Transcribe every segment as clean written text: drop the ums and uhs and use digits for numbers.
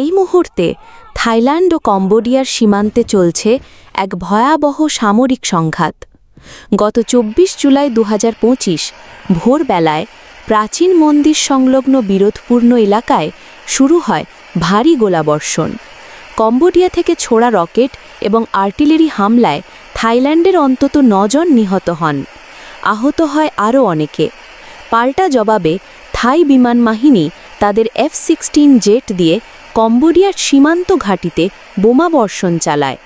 এই মুহূর্তে থাইল্যান্ড ও কম্বোডিয়ার সীমান্তে চলছে এক ভয়াবহ সামরিক সংঘাত। গত ২৪ জুলাই ২০২৫ ভোরবেলায় প্রাচীন মন্দির সংলগ্ন বিরোধপূর্ণ এলাকায় শুরু হয় ভারী গোলাবর্ষণ। কম্বোডিয়া থেকে ছোড়া রকেট এবং আর্টিলারি হামলায় থাইল্যান্ডের অন্তত ৯ জন নিহত হন। আহত হয় আরও অনেকে। পাল্টা জবাবে থাই বিমান বাহিনী তাদের F-16 জেট দিয়ে কম্বোডিয়ার সীমান্ত ঘাঁটিতে বোমাবর্ষণ চালায়।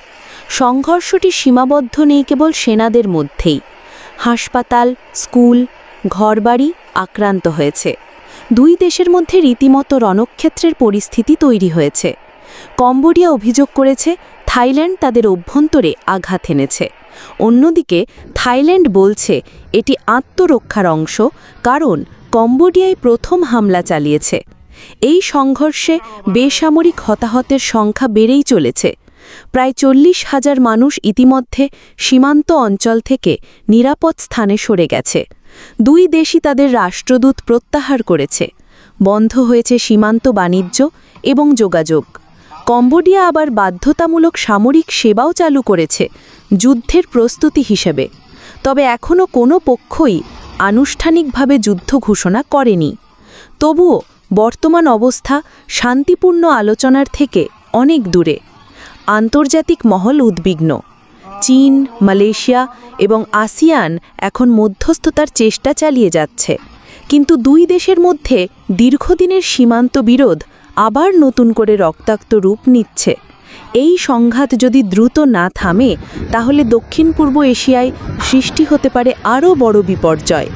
সংঘর্ষটি সীমাবদ্ধ নেই কেবল সেনাদের মধ্যেই। হাসপাতাল, স্কুল, ঘরবাড়ি আক্রান্ত হয়েছে। দুই দেশের মধ্যে রীতিমতো রণক্ষেত্রের পরিস্থিতি তৈরি হয়েছে। কম্বোডিয়া অভিযোগ করেছে থাইল্যান্ড তাদের অভ্যন্তরে আঘাত এনেছে। অন্যদিকে থাইল্যান্ড বলছে এটি আত্মরক্ষার অংশ, কারণ কম্বোডিয়ায় প্রথম হামলা চালিয়েছে। এই সংঘর্ষে বেসামরিক হতাহতের সংখ্যা বেড়েই চলেছে। প্রায় ৪০,০০০ মানুষ ইতিমধ্যে সীমান্ত অঞ্চল থেকে নিরাপদ স্থানে সরে গেছে। দুই দেশই তাদের রাষ্ট্রদূত প্রত্যাহার করেছে। বন্ধ হয়েছে সীমান্ত বাণিজ্য এবং যোগাযোগ। কম্বোডিয়া আবার বাধ্যতামূলক সামরিক সেবাও চালু করেছে যুদ্ধের প্রস্তুতি হিসেবে। তবে এখনও কোনো পক্ষই আনুষ্ঠানিকভাবে যুদ্ধ ঘোষণা করেনি। তবুও বর্তমান অবস্থা শান্তিপূর্ণ আলোচনার থেকে অনেক দূরে। আন্তর্জাতিক মহল উদ্বিগ্ন। চীন, মালয়েশিয়া এবং আসিয়ান এখন মধ্যস্থতার চেষ্টা চালিয়ে যাচ্ছে। কিন্তু দুই দেশের মধ্যে দীর্ঘদিনের সীমান্ত বিরোধ আবার নতুন করে রক্তাক্ত রূপ নিচ্ছে। এই সংঘাত যদি দ্রুত না থামে, তাহলে দক্ষিণ পূর্ব এশিয়ায় সৃষ্টি হতে পারে আরও বড় বিপর্যয়।